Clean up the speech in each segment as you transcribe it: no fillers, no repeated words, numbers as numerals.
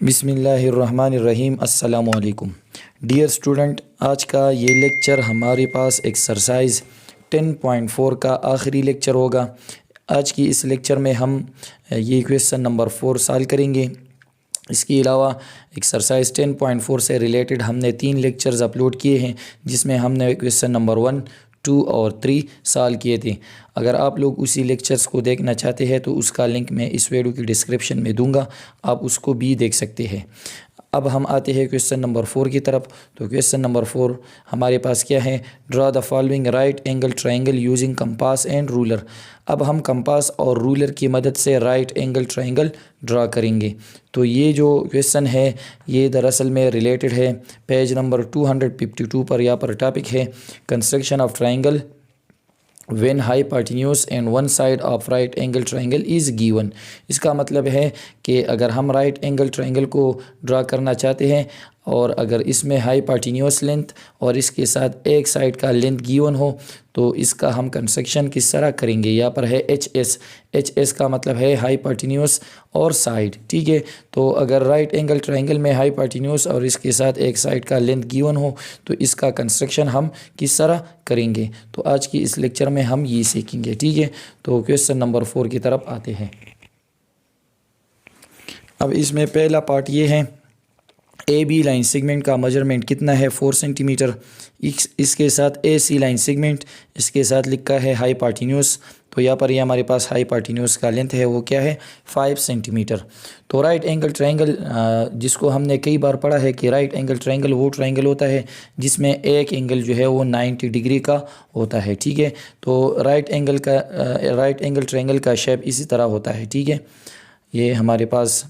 बिस्मिल्लाहिर्रहमानिर्रहीम। अस्सलामु अलैकुम डियर स्टूडेंट, आज का ये लेक्चर हमारे पास एक्सरसाइज 10.4 का आखिरी लेक्चर होगा। आज की इस लेक्चर में हम ये क्वेश्चन नंबर 4 सॉल्व करेंगे। इसके अलावा एक्सरसाइज 10.4 से रिलेटेड हमने 3 लेक्चर्स अपलोड किए हैं, जिसमें हमने क्वेश्चन नंबर 1, 2 और 3 सॉल्व किए थे। अगर आप लोग उसी लेक्चर्स को देखना चाहते हैं तो उसका लिंक मैं इस वीडियो की डिस्क्रिप्शन में दूंगा, आप उसको भी देख सकते हैं। अब हम आते हैं क्वेश्चन नंबर 4 की तरफ। तो क्वेश्चन नंबर 4 हमारे पास क्या है? Draw the following right angle triangle using compass and ruler. अब हम कंपास और रूलर की मदद से राइट एंगल ट्रायंगल ड्रा करेंगे। तो ये जो क्वेश्चन है ये दरअसल में रिलेटेड है पेज नंबर 252 पर। यहाँ पर टॉपिक है construction of triangle when hypotenuse and one side of right angle triangle is given। इसका मतलब है कि अगर हम राइट एंगल ट्रायंगल को ड्रा करना चाहते हैं और अगर इसमें हाइपोटेन्यूस लेंथ और इसके साथ एक साइड का लेंथ गिवन हो तो इसका हम कंस्ट्रक्शन किस तरह करेंगे। यहाँ पर है एच एस का मतलब है हाइपोटेन्यूस और साइड, ठीक है। तो अगर राइट एंगल ट्रायंगल में हाइपोटेन्यूस और इसके साथ एक साइड का लेंथ गिवन हो तो इसका कंस्ट्रक्शन हम किस तरह करेंगे। तो आज की इस लेक्चर में हम ये सीखेंगे, ठीक है। तो क्वेश्चन नंबर 4 की तरफ आते हैं। अब इसमें पहला पार्ट ये है, ए बी लाइन सेगमेंट का मेजरमेंट कितना है? 4 सेंटीमीटर। इसके साथ ए सी लाइन सेगमेंट, इसके साथ लिखा है हाइपोटेन्यूस। तो यहाँ पर ये हमारे पास हाइपोटेन्यूस का लेंथ है वो क्या है? 5 सेंटीमीटर। तो राइट एंगल ट्रायंगल जिसको हमने कई बार पढ़ा है कि राइट एंगल ट्रायंगल वो ट्रायंगल होता है जिसमें एक एंगल जो है वो 90 डिग्री का होता है, ठीक है। तो राइट एंगल ट्रायंगल का शेप इसी तरह होता है, ठीक है। ये हमारे पास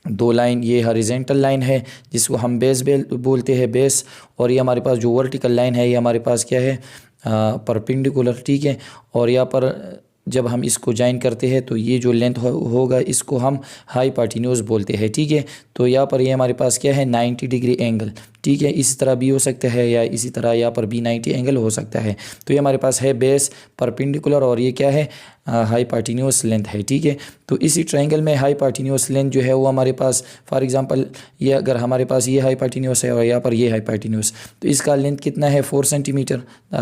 दो लाइन, ये हॉरिजॉन्टल लाइन है जिसको हम बेस बोलते हैं, बेस। और ये हमारे पास जो वर्टिकल लाइन है ये हमारे पास क्या है? परपेंडिकुलर, ठीक है। और यहाँ पर जब हम इसको ज्वाइन करते हैं तो ये जो लेंथ होगा इसको हम हाइपोटेन्यूस बोलते हैं, ठीक है। तो यहाँ पर ये हमारे पास क्या है? 90 डिग्री एंगल, ठीक है। इसी तरह भी हो सकता है या इसी तरह यहाँ पर भी 90 एंगल हो सकता है। तो ये हमारे पास है बेस परपेंडिकुलर और ये क्या है? हाइपोटेन्यूस लेंथ है, ठीक है। तो इसी ट्रायंगल में हाइपोटेन्यूस लेंथ जो है वो हमारे पास, फॉर एग्जांपल ये अगर हमारे पास ये हाइपोटेन्यूस है और यहाँ पर ये हाइपोटेन्यूस, तो इसका लेंथ कितना है? 4 सेंटीमीटर,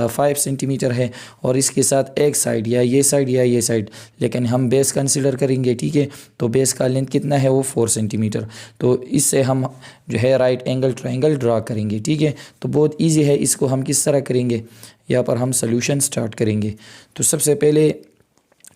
5 सेंटीमीटर है। और इसके साथ एक साइड या ये साइड या ये साइड, लेकिन हम बेस कंसिडर करेंगे, ठीक है। तो बेस का लेंथ कितना है? वो 4 सेंटीमीटर। तो इससे हम जो है राइट एंगल ट्रायंगल ड्रा करेंगे, ठीक है। तो बहुत ईजी है, इसको हम किस तरह करेंगे? यहाँ पर हम सोल्यूशन स्टार्ट करेंगे। तो सबसे पहले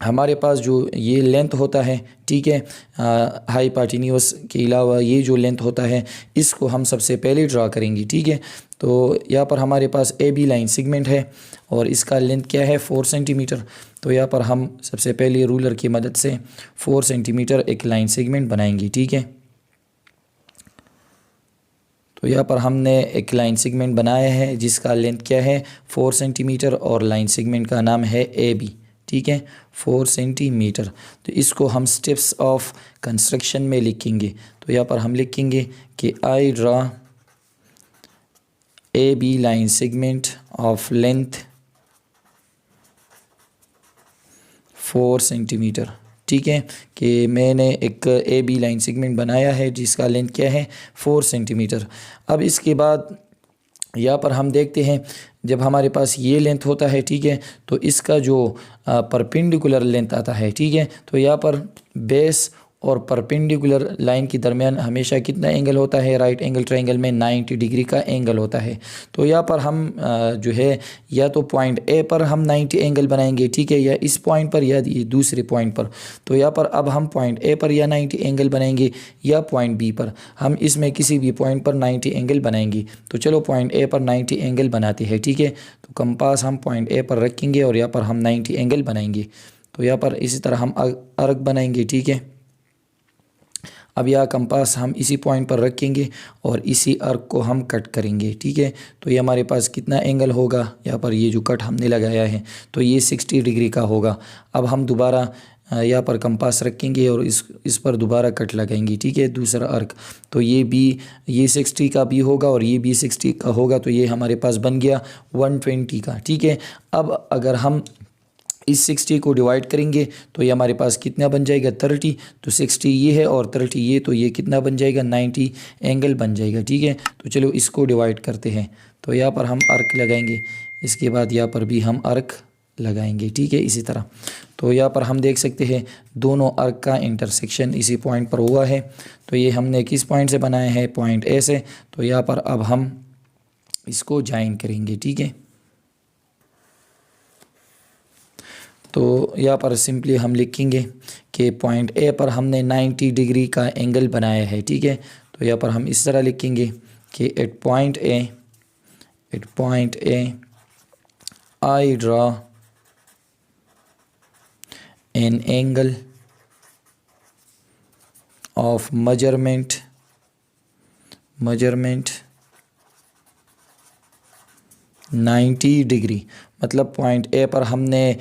हमारे पास जो ये लेंथ होता है, ठीक है, हाइपोटेन्यूस के अलावा ये जो लेंथ होता है इसको हम सबसे पहले ड्रा करेंगे, ठीक है। तो यहाँ पर हमारे पास ए बी लाइन सेगमेंट है और इसका लेंथ क्या है? 4 सेंटीमीटर। तो यहाँ पर हम सबसे पहले रूलर की मदद से 4 सेंटीमीटर एक लाइन सेगमेंट बनाएंगे, ठीक है। तो यहाँ पर हमने एक लाइन सेगमेंट बनाया है जिसका लेंथ क्या है? 4 सेंटीमीटर और लाइन सेगमेंट का नाम है ए बी, ठीक है, 4 सेंटीमीटर। तो इसको हम स्टेप्स ऑफ कंस्ट्रक्शन में लिखेंगे। तो यहाँ पर हम लिखेंगे कि I draw A B line segment of length 4 centimetre, ठीक है। कि मैंने एक ए बी लाइन सेगमेंट बनाया है जिसका लेंथ क्या है? 4 सेंटीमीटर। अब इसके बाद यहाँ पर हम देखते हैं जब हमारे पास ये लेंथ होता है, ठीक है, तो इसका जो परपेंडिकुलर लेंथ आता है, ठीक है। तो यहाँ पर बेस और परपेंडिकुलर लाइन के दरमियान हमेशा कितना एंगल होता है? राइट एंगल ट्रायंगल में 90 डिग्री का एंगल होता है। तो यहाँ पर हम जो है या तो पॉइंट ए पर हम 90 एंगल बनाएंगे, ठीक है, या इस पॉइंट पर या दूसरे पॉइंट पर। तो यहाँ पर अब हम पॉइंट ए पर या 90 एंगल बनाएंगे या पॉइंट बी पर, हम इसमें किसी भी पॉइंट पर 90 एंगल बनाएंगे। तो चलो पॉइंट ए पर 90 एंगल बनाते हैं, ठीक है। तो कंपास हम पॉइंट ए पर रखेंगे और यहाँ पर हम 90 एंगल बनाएंगे। तो यहाँ पर इसी तरह हम अर्क बनाएंगे, ठीक है। अब यह कंपास हम इसी पॉइंट पर रखेंगे और इसी अर्क को हम कट करेंगे, ठीक है। तो ये हमारे पास कितना एंगल होगा? यहाँ पर ये जो कट हमने लगाया है तो ये 60 डिग्री का होगा। अब हम दोबारा यहाँ पर कंपास रखेंगे और इस पर दोबारा कट लगाएंगे, ठीक है, दूसरा अर्क। तो ये 60 का भी होगा और ये भी 60 का होगा। तो ये हमारे पास बन गया 120 का, ठीक है। अब अगर हम इस 60 को डिवाइड करेंगे तो ये हमारे पास कितना बन जाएगा 30। तो 60 ये है और 30 ये, तो ये कितना बन जाएगा 90 एंगल बन जाएगा। ठीक है, तो चलो इसको डिवाइड करते हैं। तो यहाँ पर हम अर्क लगाएंगे, इसके बाद यहाँ पर भी हम अर्क लगाएंगे। ठीक है, इसी तरह तो यहाँ पर हम देख सकते हैं दोनों अर्क का इंटरसेक्शन इसी पॉइंट पर हुआ है। तो ये हमने किस पॉइंट से बनाया है, पॉइंट ए से। तो यहाँ पर अब हम इसको ज्वाइन करेंगे। ठीक है, तो यहाँ पर सिंपली हम लिखेंगे कि पॉइंट ए पर हमने 90 डिग्री का एंगल बनाया है। ठीक है, तो यहाँ पर हम इस तरह लिखेंगे कि at point A I draw an angle of measurement 90 degree. मतलब पॉइंट ए पर हमने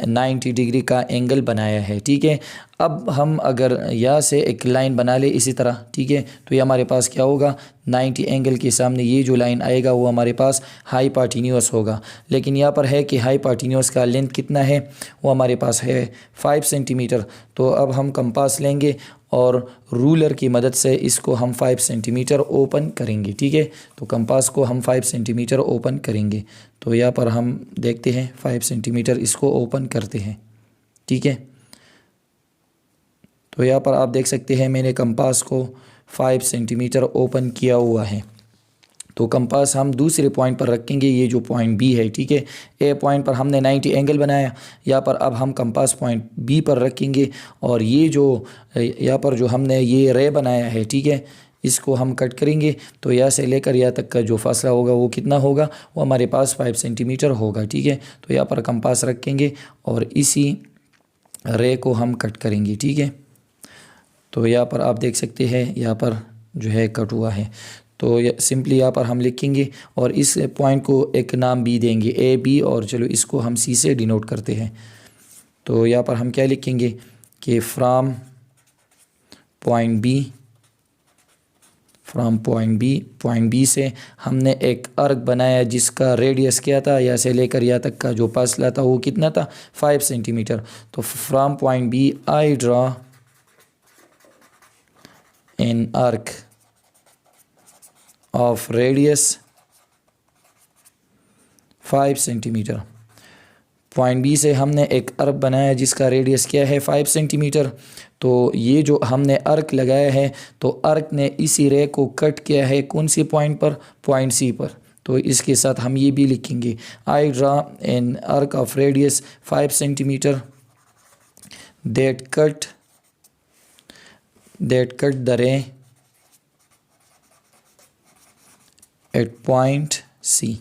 90 डिग्री का एंगल बनाया है। ठीक है, अब हम अगर यहाँ से एक लाइन बना ले इसी तरह, ठीक है, तो ये हमारे पास क्या होगा, 90 एंगल के सामने ये जो लाइन आएगा वो हमारे पास हाइपोटेन्यूस होगा। लेकिन यहाँ पर है कि हाइपोटेन्यूस का लेंथ कितना है, वो हमारे पास है 5 सेंटीमीटर। तो अब हम कंपास लेंगे और रूलर की मदद से इसको हम 5 सेंटीमीटर ओपन करेंगे। ठीक है, तो कंपास को हम 5 सेंटीमीटर ओपन करेंगे। तो यहाँ पर हम देखते हैं 5 सेंटीमीटर इसको ओपन करते हैं। ठीक है, तो यहाँ पर आप देख सकते हैं मैंने कंपास को 5 सेंटीमीटर ओपन किया हुआ है। तो कंपास हम दूसरे पॉइंट पर रखेंगे, ये जो पॉइंट बी है। ठीक है, ए पॉइंट पर हमने 90 एंगल बनाया, यहाँ पर अब हम कंपास पॉइंट बी पर रखेंगे और ये जो यहाँ पर जो हमने ये रे बनाया है, ठीक है, इसको हम कट करेंगे। तो यहाँ से लेकर यहाँ तक का जो फासला होगा वो कितना होगा, वो हमारे पास 5 सेंटीमीटर होगा। ठीक है, तो यहाँ पर कंपास रखेंगे और इसी रे को हम कट करेंगे। ठीक है, तो यहाँ पर आप देख सकते हैं यहाँ पर जो है कट हुआ है। तो सिंपली यहाँ पर हम लिखेंगे और इस पॉइंट को एक नाम बी देंगे, ए बी, और चलो इसको हम सी से डिनोट करते हैं। तो यहाँ पर हम क्या लिखेंगे कि फ्रॉम पॉइंट बी से हमने एक अर्क बनाया जिसका रेडियस क्या था, यहाँ से लेकर यहाँ तक का जो फासला था वो कितना था, 5 सेंटीमीटर। तो from point B I draw an arc of radius 5 centimetre. Point B से हमने एक अर्क बनाया जिसका रेडियस क्या है, 5 सेंटीमीटर। तो ये जो हमने अर्क लगाया है, तो अर्क ने इसी रे को कट किया है कौन सी पॉइंट पर, पॉइंट सी पर। तो इसके साथ हम ये भी लिखेंगे, I draw an arc of radius 5 centimetre that cut the ray at point C.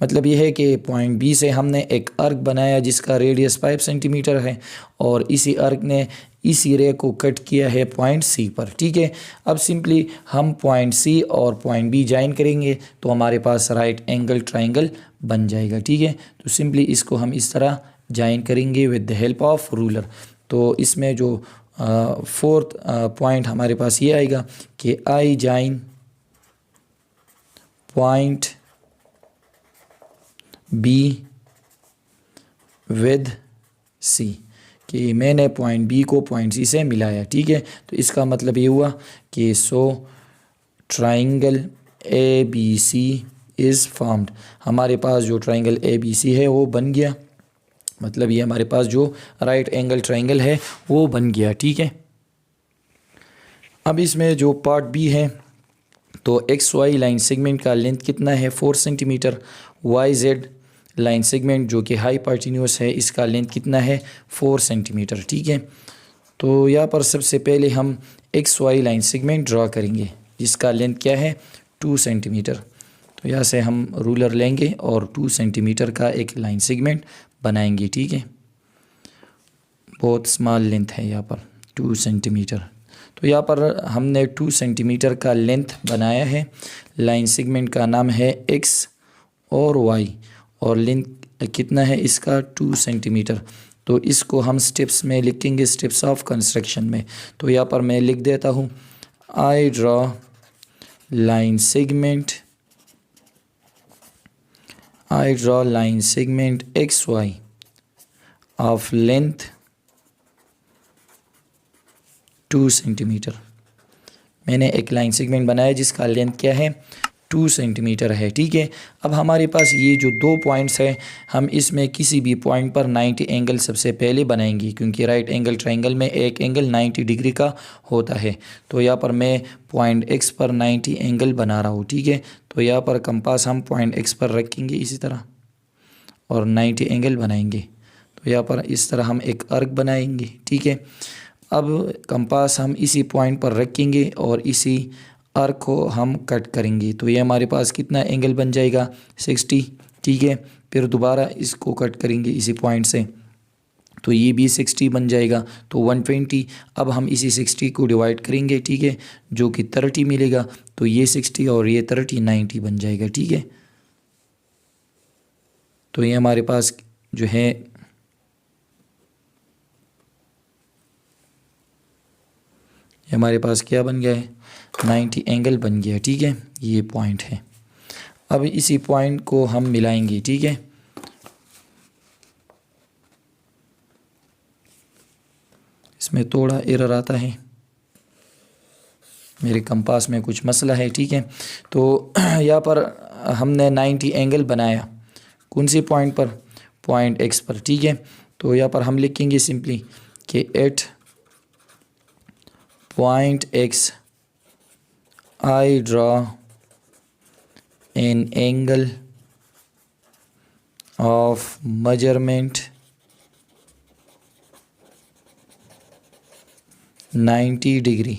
मतलब ये है कि पॉइंट बी से हमने एक अर्क बनाया जिसका रेडियस 5 सेंटीमीटर है और इसी अर्क ने इसी रे को कट किया है पॉइंट सी पर। ठीक है, अब सिंपली हम पॉइंट सी और पॉइंट बी ज्वाइन करेंगे तो हमारे पास राइट एंगल ट्राइंगल बन जाएगा। ठीक है, तो सिंपली इसको हम इस तरह ज्वाइन करेंगे with the help of ruler. तो इसमें जो फोर्थ पॉइंट हमारे पास ये आएगा कि I join point B with C, कि मैंने पॉइंट बी को पॉइंट सी से मिलाया। ठीक है, तो इसका मतलब ये हुआ कि so triangle A B C is formed. हमारे पास जो ट्राइंगल ए बी सी है वो बन गया, मतलब ये हमारे पास जो राइट एंगल ट्राइंगल है वो बन गया। ठीक है, अब इसमें जो पार्ट बी है, तो एक्स वाई लाइन सेगमेंट का लेंथ कितना है, 4 centimetre. Y Z line segment जो कि हाइपोटेन्यूस है, इसका लेंथ कितना है, 4 सेंटीमीटर। ठीक है, तो यहाँ पर सबसे पहले हम X Y line segment draw करेंगे जिसका लेंथ क्या है, 2 सेंटीमीटर। तो यहाँ से हम रूलर लेंगे और 2 सेंटीमीटर का एक लाइन सेगमेंट बनाएंगे। ठीक है, बहुत स्मॉल लेंथ है यहाँ पर 2 सेंटीमीटर। तो यहाँ पर हमने 2 सेंटीमीटर का लेंथ बनाया है। लाइन सेगमेंट का नाम है एक्स और वाई और लेंथ कितना है इसका, 2 सेंटीमीटर। तो इसको हम स्टेप्स में लिखेंगे, स्टेप्स ऑफ कंस्ट्रक्शन में। तो यहाँ पर मैं लिख देता हूँ, I draw line segment X Y of length 2 centimetre. मैंने एक लाइन सेगमेंट बनाया जिसका लेंथ क्या है 2 सेंटीमीटर है, ठीक है। अब हमारे पास ये जो दो पॉइंट्स है, हम इसमें किसी भी पॉइंट पर 90 एंगल सबसे पहले बनाएंगे, क्योंकि राइट एंगल ट्रायंगल में एक एंगल 90 डिग्री का होता है। तो यहाँ पर मैं पॉइंट एक्स पर 90 एंगल बना रहा हूँ, ठीक है। तो यहाँ पर कंपास हम पॉइंट एक्स पर रखेंगे इसी तरह और 90 एंगल बनाएंगे। तो यहाँ पर इस तरह हम एक आर्क बनाएंगे, ठीक है। अब कंपास हम इसी पॉइंट पर रखेंगे और इसी आर्क को हम कट करेंगे। तो ये हमारे पास कितना एंगल बन जाएगा 60, ठीक है। फिर दोबारा इसको कट करेंगे इसी पॉइंट से, तो ये भी 60 बन जाएगा, तो 120। अब हम इसी 60 को डिवाइड करेंगे, ठीक है, जो कि 30 मिलेगा। तो ये 60 और ये 30 90 बन जाएगा, ठीक है। तो ये हमारे पास जो है ये हमारे पास क्या बन गया है 90 एंगल बन गया, ठीक है। ये पॉइंट है। अब इसी पॉइंट को हम मिलाएंगे, ठीक है। इसमें थोड़ा एरर आता है, मेरे कंपास में कुछ मसला है, ठीक है। तो यहाँ पर हमने 90 एंगल बनाया, कौन सी पॉइंट पर, पॉइंट एक्स पर, ठीक है। तो यहाँ पर हम लिखेंगे सिंपली कि at point X I draw an angle of measurement 90 degree.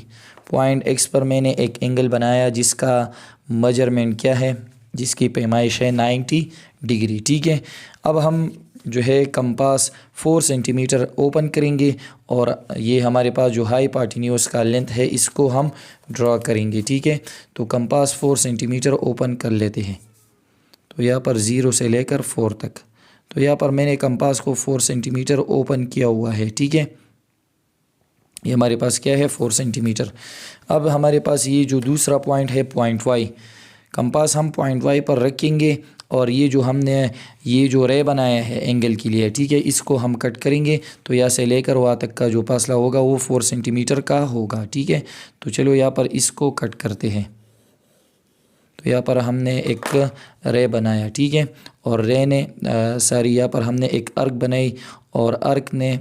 Point X पर मैंने एक एंगल बनाया जिसका मेजरमेंट क्या है, जिसकी पैमाइश है 90 डिग्री, ठीक है। अब हम जो है कंपास 4 सेंटीमीटर ओपन करेंगे और ये हमारे पास जो हाई पार्टिन्यूस का लेंथ है इसको हम ड्रा करेंगे, ठीक है। तो कंपास 4 सेंटीमीटर ओपन कर लेते हैं। तो यहाँ पर 0 से लेकर 4 तक, तो यहाँ पर मैंने कंपास को 4 सेंटीमीटर ओपन किया हुआ है, ठीक है। ये हमारे पास क्या है 4 सेंटीमीटर। अब हमारे पास ये जो दूसरा पॉइंट है पॉइंट वाई, कंपास हम पॉइंट वाई पर रखेंगे और ये जो हमने ये जो रे बनाया है एंगल के लिए, ठीक है, इसको हम कट करेंगे। तो यहाँ से लेकर वहाँ तक का जो फासला होगा वो 4 सेंटीमीटर का होगा, ठीक है। तो चलो यहाँ पर इसको कट करते हैं। तो यहाँ पर हमने एक रे बनाया, ठीक है, और रे ने यहाँ पर हमने एक अर्क बनाई और अर्क ने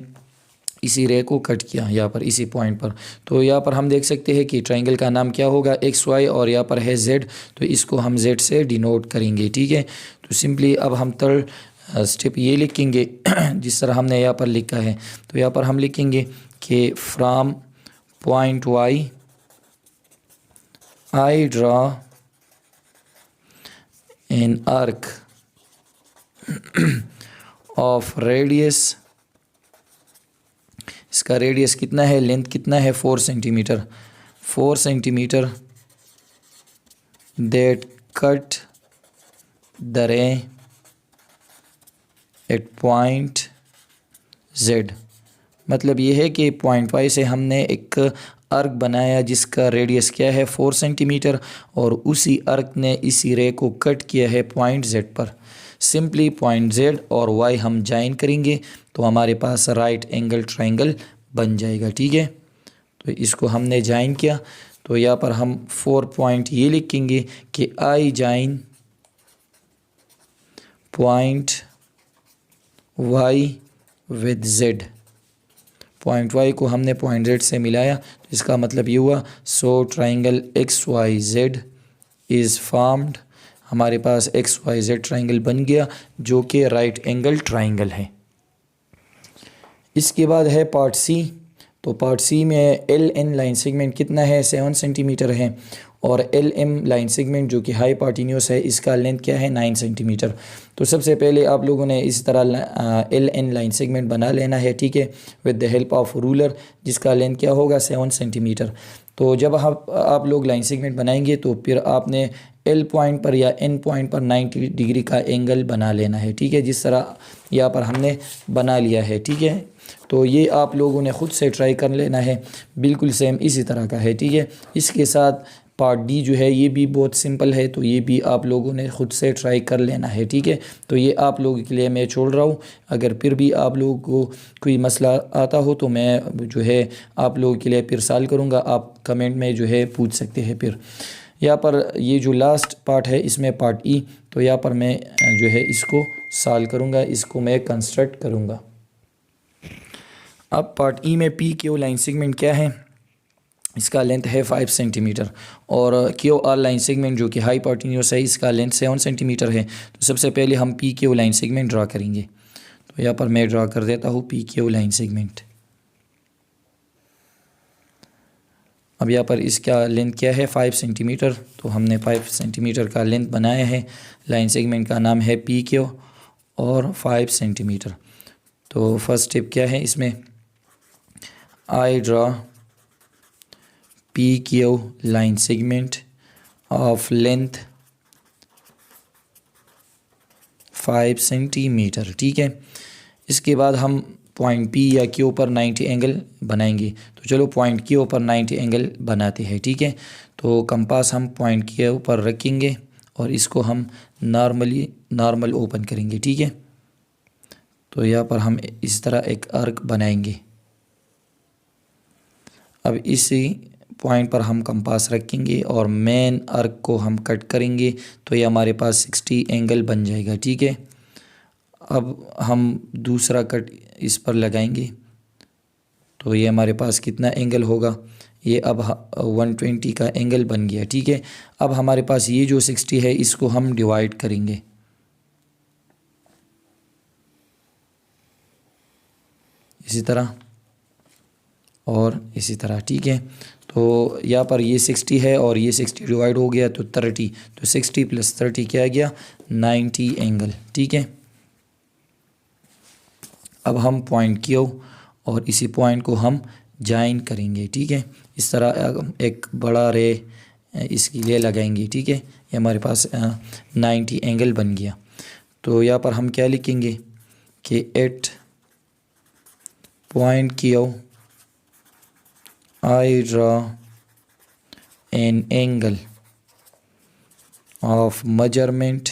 इसी रे को कट किया यहाँ पर इसी पॉइंट पर। तो यहाँ पर हम देख सकते हैं कि ट्रायंगल का नाम क्या होगा एक्स वाई, और यहाँ पर है जेड, तो इसको हम जेड से डिनोट करेंगे, ठीक है। तो सिंपली अब हम थर्ड स्टेप ये लिखेंगे जिस तरह हमने यहाँ पर लिखा है। तो यहाँ पर हम लिखेंगे कि from point Y I draw an arc of radius, इसका रेडियस कितना है, लेंथ कितना है 4 centimetre, 4 centimetre, that cut the ray at point Z. मतलब ये है कि पॉइंट वाई से हमने एक अर्क बनाया जिसका रेडियस क्या है 4 सेंटीमीटर, और उसी अर्क ने इसी रे को कट किया है पॉइंट जेड पर। सिंपली पॉइंट जेड और वाई हम ज्वाइन करेंगे तो हमारे पास राइट एंगल ट्रायंगल बन जाएगा, ठीक है। तो इसको हमने ज्वाइन किया, तो यहाँ पर हम 4 पॉइंट ये लिखेंगे कि I join point Y with Z. Point Y को हमने पॉइंट जेड से मिलाया, तो इसका मतलब ये हुआ so triangle X Y Z is formed. हमारे पास एक्स वाई जेड ट्रायंगल बन गया जो कि राइट एंगल ट्रायंगल है। इसके बाद है पार्ट सी। तो पार्ट सी में एल एन लाइन सेगमेंट कितना है 7 सेंटीमीटर है, और एल एम लाइन सेगमेंट जो कि हाई पार्टिन्यूस है इसका लेंथ क्या है 9 सेंटीमीटर। तो सबसे पहले आप लोगों ने इस तरह एल एन लाइन सेगमेंट बना लेना है, ठीक है, with the help of ruler, जिसका लेंथ क्या होगा 7 सेंटीमीटर। तो जब आप लोग लाइन सेगमेंट बनाएंगे तो फिर आपने एल पॉइंट पर या एन पॉइंट पर 90 डिग्री का एंगल बना लेना है, ठीक है, जिस तरह यहाँ पर हमने बना लिया है, ठीक है। तो ये आप लोगों ने ख़ुद से ट्राई कर लेना है, बिल्कुल सेम इसी तरह का है, ठीक है। इसके साथ पार्ट डी जो है ये भी बहुत सिंपल है, तो ये भी आप लोगों ने ख़ुद से ट्राई कर लेना है, ठीक है। तो ये आप लोगों के लिए मैं छोड़ रहा हूँ। अगर फिर भी आप लोगों को कोई मसला आता हो तो मैं जो है आप लोगों के लिए फिर सॉल्व करूँगा, आप कमेंट में जो है पूछ सकते हैं। फिर यहाँ पर ये जो लास्ट पार्ट है इसमें पार्ट ई, तो यहाँ पर मैं जो है इसको सॉल्व करूँगा, इसको मैं कंस्ट्रक्ट करूँगा। अब पार्ट ई में पी क्यू लाइन सेगमेंट क्या है, इसका लेंथ है 5 सेंटीमीटर, और क्यू आर लाइन सेगमेंट जो कि हाइपोटेन्यूस है इसका लेंथ 7 सेंटीमीटर है। तो सबसे पहले हम P Q line segment draw करेंगे। तो यहाँ पर मैं ड्रा कर देता हूँ पी क्यू लाइन सेगमेंट। अब यहाँ पर इसका लेंथ क्या है 5 सेंटीमीटर, तो हमने 5 सेंटीमीटर का लेंथ बनाया है। लाइन सेगमेंट का नाम है पी क्यू और 5 सेंटीमीटर। तो फर्स्ट स्टेप क्या है इसमें, I draw P Q line segment of length 5 centimetre, ठीक है। इसके बाद हम पॉइंट पी या क्यू पर 90 एंगल बनाएंगे। तो चलो पॉइंट क्यू पर 90 एंगल बनाते हैं, ठीक है। तो कंपास हम पॉइंट क्यू पर रखेंगे और इसको हम नॉर्मल ओपन करेंगे, ठीक है। तो यहाँ पर हम इस तरह एक आर्क बनाएंगे। अब इसी पॉइंट पर हम कंपास रखेंगे और मेन आर्क को हम कट करेंगे, तो ये हमारे पास 60 एंगल बन जाएगा, ठीक है। अब हम दूसरा कट इस पर लगाएंगे, तो ये हमारे पास कितना एंगल होगा, ये अब 120 का एंगल बन गया, ठीक है। अब हमारे पास ये जो 60 है इसको हम डिवाइड करेंगे, इसी तरह और इसी तरह, ठीक है। तो यहाँ पर ये 60 है और ये 60 डिवाइड हो गया तो 30, तो 60 + 30 क्या आ गया 90 एंगल, ठीक है। अब हम पॉइंट क्यू और इसी पॉइंट को हम ज्वाइन करेंगे, ठीक है। इस तरह एक बड़ा रे इसके लिए लगाएंगे, ठीक है। ये हमारे पास 90 एंगल बन गया। तो यहाँ पर हम क्या लिखेंगे कि at point Q I draw an angle of measurement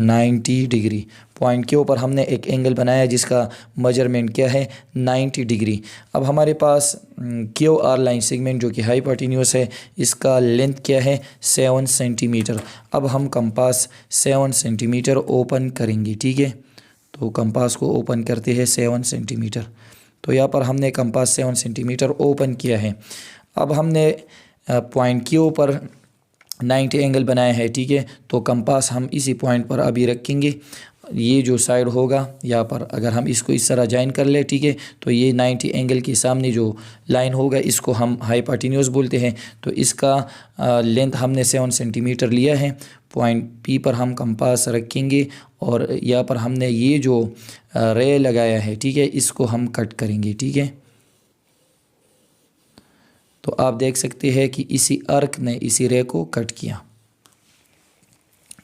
90 degree. Point के ऊपर हमने एक एंगल बनाया जिसका मेजरमेंट क्या है 90 डिग्री। अब हमारे पास क्यू आर लाइन सेगमेंट जो कि हाइपोटेन्यूस है इसका लेंथ क्या है 7 सेंटीमीटर। अब हम कंपास 7 सेंटीमीटर ओपन करेंगे, ठीक है। तो कंपास को ओपन करते हैं 7 सेंटीमीटर। तो यहाँ पर हमने कंपास 7 सेंटीमीटर ओपन किया है। अब हमने पॉइंट क्यू पर 90 एंगल बनाया है, ठीक है। तो कंपास हम इसी पॉइंट पर अभी रखेंगे। ये जो साइड होगा यहाँ पर अगर हम इसको इस तरह ज्वाइन कर ले, ठीक है, तो ये 90 एंगल के सामने जो लाइन होगा इसको हम हाइपोटेन्यूस बोलते हैं। तो इसका लेंथ हमने 7 सेंटीमीटर लिया है। पॉइंट पी पर हम कंपास रखेंगे और यहाँ पर हमने ये जो रे लगाया है, ठीक है, इसको हम कट करेंगे, ठीक है। तो आप देख सकते हैं कि इसी आर्क ने इसी रे को कट किया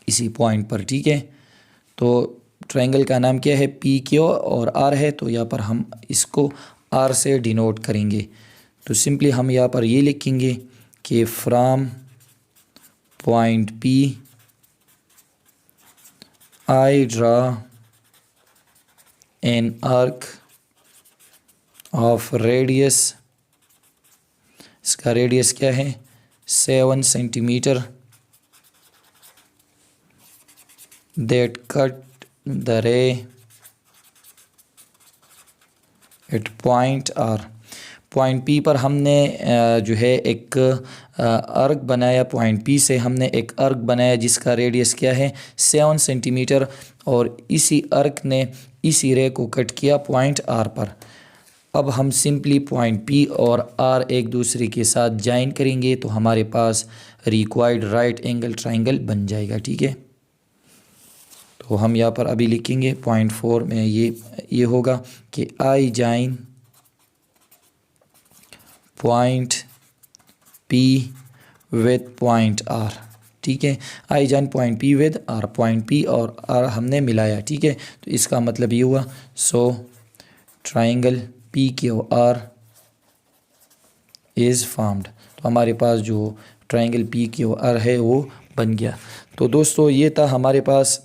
इसी पॉइंट पर, ठीक है। तो ट्रायंगल का नाम क्या है पी क्यू और आर है, तो यहाँ पर हम इसको आर से डिनोट करेंगे। तो सिंपली हम यहाँ पर ये लिखेंगे कि from point P I draw an arc of radius, इसका रेडियस क्या है 7 centimetre, that cut the ray at point R। Point P पर हमने जो है एक आर्क बनाया, पॉइंट पी से हमने एक आर्क बनाया जिसका रेडियस क्या है 7 सेंटीमीटर, और इसी आर्क ने इसी रे को कट किया पॉइंट आर पर। अब हम सिंपली पॉइंट पी और आर एक दूसरे के साथ ज्वाइन करेंगे तो हमारे पास रिक्वायर्ड राइट एंगल ट्रायंगल बन जाएगा, ठीक है। तो हम यहाँ पर अभी लिखेंगे पॉइंट 4 में ये होगा कि I join point P with point R, ठीक है। I join point P with R, point P और आर हमने मिलाया, ठीक है। तो इसका मतलब ये हुआ so triangle P Q R is formed. तो हमारे पास जो ट्रायंगल पी क्यू आर है वो बन गया। तो दोस्तों ये था हमारे पास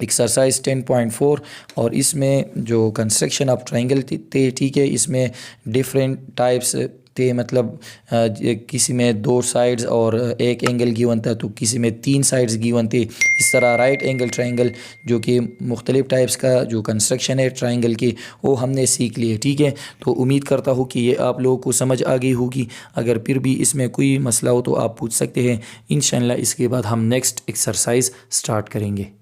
एक्सरसाइज 10.4 और इसमें जो कंस्ट्रक्शन ऑफ ट्रायंगल थे, ठीक है, इसमें डिफरेंट टाइप्स थे, मतलब किसी में 2 साइड्स और एक एंगल गिवन था, तो किसी में 3 साइड्स गिवन थे। इस तरह राइट एंगल ट्रायंगल जो कि मुख्तलिफ़ टाइप्स का जो कंस्ट्रक्शन है ट्रायंगल की वो हमने सीख लिए, ठीक है। तो उम्मीद करता हूँ कि ये आप लोगों को समझ आ गई होगी। अगर फिर भी इसमें कोई मसला हो तो आप पूछ सकते हैं। इंशाअल्लाह इसके बाद हम नेक्स्ट एक्सरसाइज स्टार्ट करेंगे।